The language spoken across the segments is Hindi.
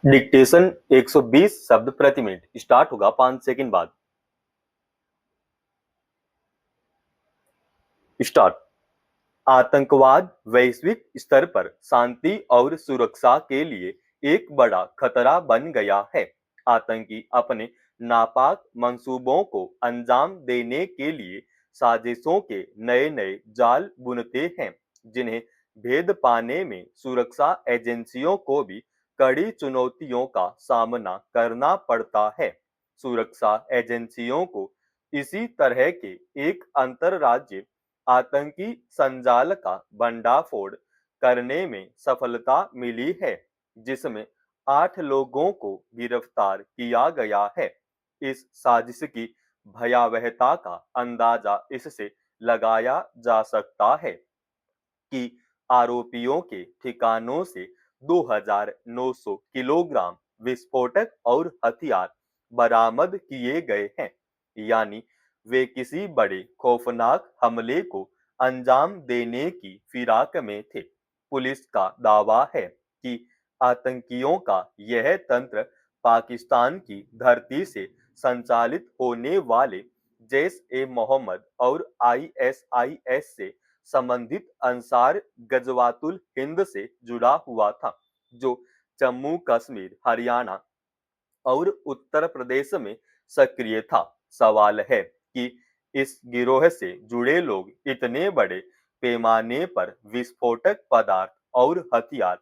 डिक्टेशन 120 शब्द प्रति मिनट स्टार्ट होगा 5 सेकंड बाद। स्टार्ट। आतंकवाद वैश्विक स्तर पर शांति और सुरक्षा के लिए एक बड़ा खतरा बन गया है। आतंकी अपने नापाक मंसूबों को अंजाम देने के लिए साजिशों के नए नए जाल बुनते हैं, जिन्हें भेद पाने में सुरक्षा एजेंसियों को भी कड़ी चुनौतियों का सामना करना पड़ता है। सुरक्षा एजेंसियों को इसी तरह के एक अंतरराज्य आतंकी संजाल का भंडाफोड़ करने में सफलता मिली है, जिसमें 8 लोगों को गिरफ्तार किया गया है। इस साजिश की भयावहता का अंदाजा इससे लगाया जा सकता है कि आरोपियों के ठिकानों से 2,900 किलोग्राम विस्फोटक और हथियार बरामद किए गए हैं, यानी वे किसी बड़े खौफनाक हमले को अंजाम देने की फिराक में थे। पुलिस का दावा है कि आतंकियों का यह तंत्र पाकिस्तान की धरती से संचालित होने वाले जैश-ए-मोहम्मद और आईएसआईएस से संबंधित अंसार गजवातुल हिंद से जुड़ा हुआ था, जो जम्मू कश्मीर, हरियाणा और उत्तर प्रदेश में सक्रिय था। सवाल है कि इस गिरोह से जुड़े लोग इतने बड़े पैमाने पर विस्फोटक पदार्थ और हथियार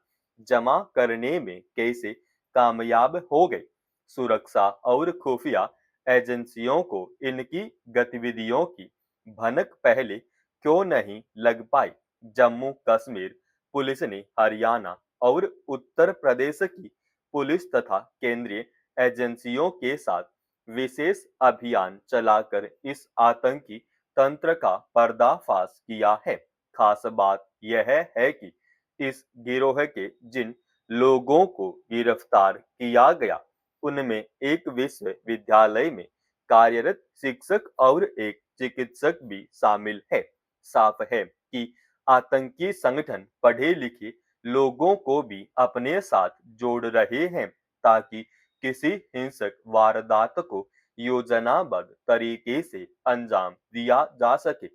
जमा करने में कैसे कामयाब हो गए। सुरक्षा और खुफिया एजेंसियों को इनकी गतिविधियों की भनक पहले क्यों नहीं लग पाई। जम्मू कश्मीर पुलिस ने हरियाणा और उत्तर प्रदेश की पुलिस तथा केंद्रीय एजेंसियों के साथ विशेष अभियान चलाकर इस आतंकी तंत्र का पर्दाफाश किया है। खास बात यह है कि इस गिरोह के जिन लोगों को गिरफ्तार किया गया, उनमें एक विश्वविद्यालय में कार्यरत शिक्षक और एक चिकित्सक भी शामिल है। साफ है कि आतंकी संगठन पढ़े लिखे लोगों को भी अपने साथ जोड़ रहे हैं, ताकि किसी हिंसक वारदात को योजनाबद्ध तरीके से अंजाम दिया जा सके।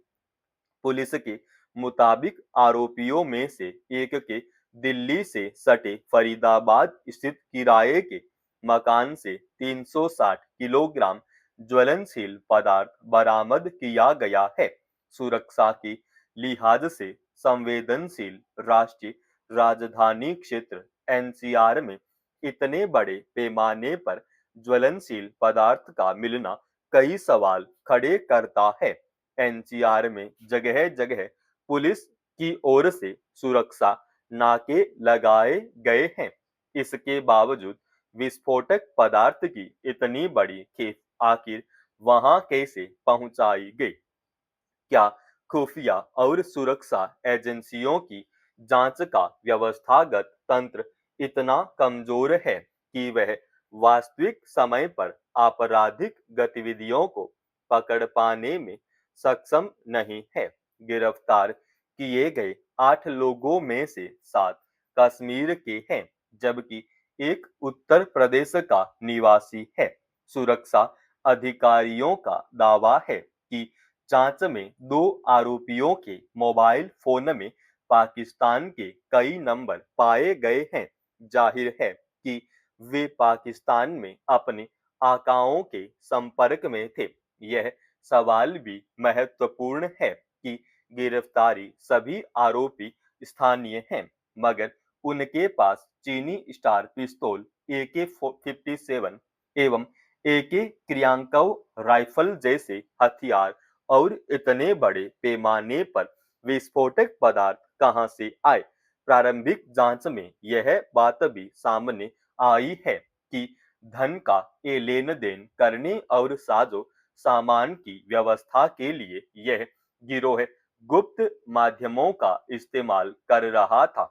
पुलिस के मुताबिक आरोपियों में से एक के दिल्ली से सटे फरीदाबाद स्थित किराए के मकान से 360 किलोग्राम ज्वलनशील पदार्थ बरामद किया गया है। सुरक्षा के लिहाज से संवेदनशील राष्ट्रीय राजधानी क्षेत्र एनसीआर में इतने बड़े पैमाने पर ज्वलनशील पदार्थ का मिलना कई सवाल खड़े करता है। एनसीआर में जगह जगह पुलिस की ओर से सुरक्षा नाके लगाए गए हैं। इसके बावजूद विस्फोटक पदार्थ की इतनी बड़ी खेप आखिर वहां कैसे पहुंचाई गई? क्या खुफिया और सुरक्षा एजेंसियों की जांच का व्यवस्थागत तंत्र इतना कमजोर है कि वह वास्तविक समय पर आपराधिक गतिविधियों को पकड़ पाने में सक्षम नहीं है? गिरफ्तार किए गए 8 लोगों में से 7 कश्मीर के हैं, जबकि एक उत्तर प्रदेश का निवासी है। सुरक्षा अधिकारियों का दावा है कि जांच में 2 आरोपियों के मोबाइल फोन में पाकिस्तान के कई नंबर पाए गए हैं। जाहिर है कि वे पाकिस्तान में अपने आकाओं के संपर्क में थे। यह सवाल भी महत्वपूर्ण है कि गिरफ्तारी सभी आरोपी स्थानीय हैं, मगर उनके पास चीनी स्टार पिस्तौल AK-57 एवं AK क्रियांकव राइफल जैसे हथियार और इतने बड़े पैमाने पर विस्फोटक पदार्थ कहां से आए? प्रारंभिक जांच में यह बात भी सामने आई है कि धन का लेन देन करने और साजो सामान की व्यवस्था के लिए यह गिरोह गुप्त माध्यमों का इस्तेमाल कर रहा था।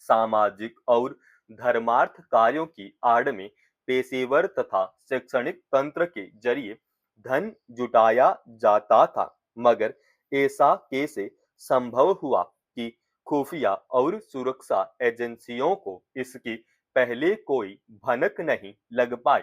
सामाजिक और धर्मार्थ कार्यों की आड़ में पेशेवर तथा शैक्षणिक तंत्र के जरिए धन जुटाया जाता था, मगर ऐसा कैसे संभव हुआ कि खुफिया और सुरक्षा एजेंसियों को इसकी पहले कोई भनक नहीं लग पाई।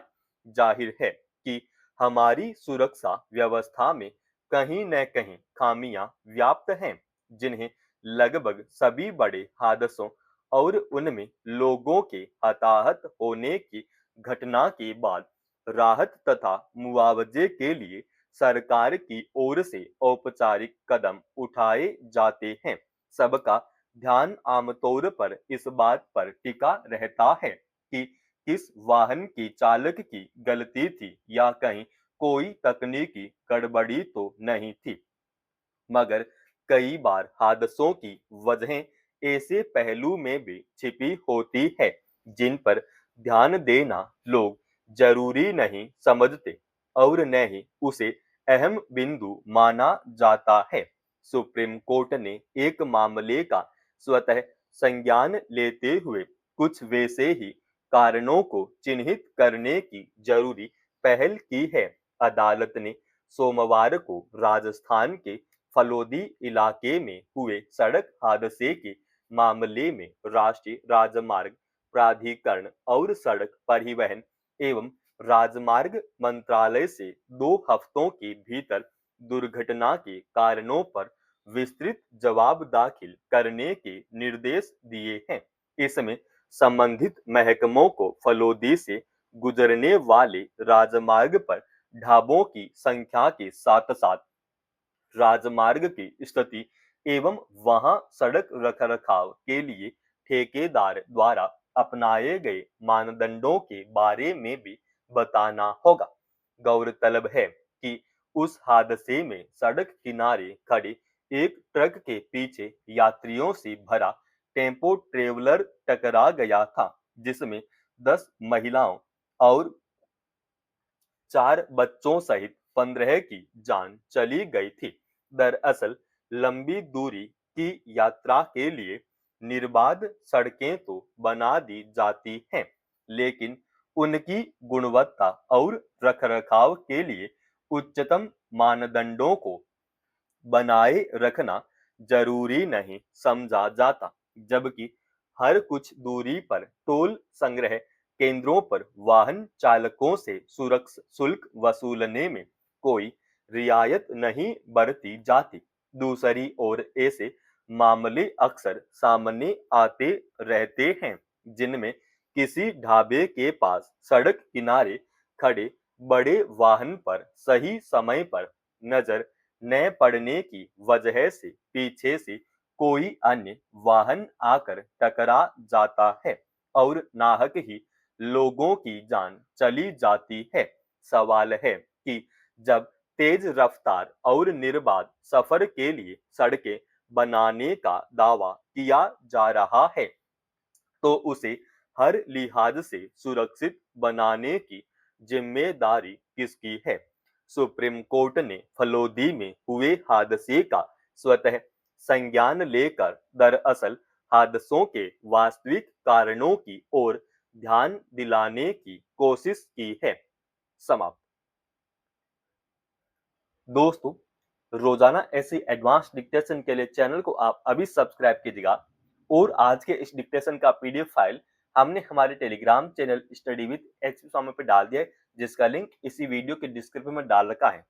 जाहिर है कि हमारी सुरक्षा व्यवस्था में कहीं न कहीं खामियां व्याप्त हैं, जिन्हें लगभग सभी बड़े हादसों और उनमें लोगों के हताहत होने की घटना के बाद राहत तथा मुआवजे के लिए सरकार की ओर से औपचारिक कदम उठाए जाते हैं। सबका ध्यान आमतौर पर इस बात पर टिका रहता है कि किस वाहन की चालक की गलती थी या कहीं कोई तकनीकी गड़बड़ी तो नहीं थी। मगर कई बार हादसों की वजहें ऐसे पहलू में भी छिपी होती है, जिन पर ध्यान देना लोग जरूरी नहीं समझते और न ही उसे अहम बिंदु माना जाता है। सुप्रीम कोर्ट ने एक मामले का स्वतः संज्ञान लेते हुए कुछ वैसे ही कारणों को चिन्हित करने की जरूरी पहल की है। अदालत ने सोमवार को राजस्थान के फलोदी इलाके में हुए सड़क हादसे के मामले में राष्ट्रीय राजमार्ग प्राधिकरण और सड़क परिवहन एवं राजमार्ग मंत्रालय से 2 हफ्तों के भीतर दुर्घटना के कारणों पर विस्तृत जवाब दाखिल करने के निर्देश दिए हैं। इसमें संबंधित महकमों को फलोदी से गुजरने वाले राजमार्ग पर ढाबों की संख्या के साथ साथ राजमार्ग की स्थिति एवं वहां सड़क रखरखाव के लिए ठेकेदार द्वारा अपनाए गए मानदंडों के बारे में भी बताना होगा। गौरतलब है कि उस हादसे में सड़क किनारे खड़े एक ट्रक के पीछे यात्रियों से भरा टेम्पो ट्रेवलर टकरा गया था, जिसमें 10 महिलाओं और 4 बच्चों सहित 15 की जान चली गई थी। दरअसल लंबी दूरी की यात्रा के लिए निर्बाध सड़कें तो बना दी जाती हैं, लेकिन उनकी गुणवत्ता और रखरखाव के लिए उच्चतम मानदंडों को बनाए रखना जरूरी नहीं समझा जाता। जबकि हर कुछ दूरी पर टोल संग्रह केंद्रों पर वाहन चालकों से सुरक्षा शुल्क वसूलने में कोई रियायत नहीं बरती जाती। दूसरी ओर ऐसे मामले अक्सर सामने आते रहते हैं, जिनमें किसी ढाबे के पास सड़क किनारे खड़े बड़े वाहन पर सही समय पर नजर न पड़ने की वजह से पीछे से कोई अन्य वाहन आकर टकरा जाता है और नाहक ही लोगों की जान चली जाती है। सवाल है कि जब तेज रफ्तार और निर्बाध सफर के लिए सड़कें बनाने का दावा किया जा रहा है, तो उसे हर लिहाज से सुरक्षित बनाने की जिम्मेदारी किसकी है? सुप्रीम कोर्ट ने फलोदी में हुए हादसे का स्वतः संज्ञान लेकर दरअसल हादसों के वास्तविक कारणों की ओर ध्यान दिलाने की कोशिश की है। समाप्त। दोस्तों, रोजाना ऐसे एडवांस डिक्टेशन के लिए चैनल को आप अभी सब्सक्राइब कीजिएगा और आज के इस डिक्टेशन का पीडीएफ फाइल हमने हमारे Telegram channel study with HP Swami पे डाल दिया है, जिसका लिंक इसी वीडियो के डिस्क्रिप्शन में डाल रखा है।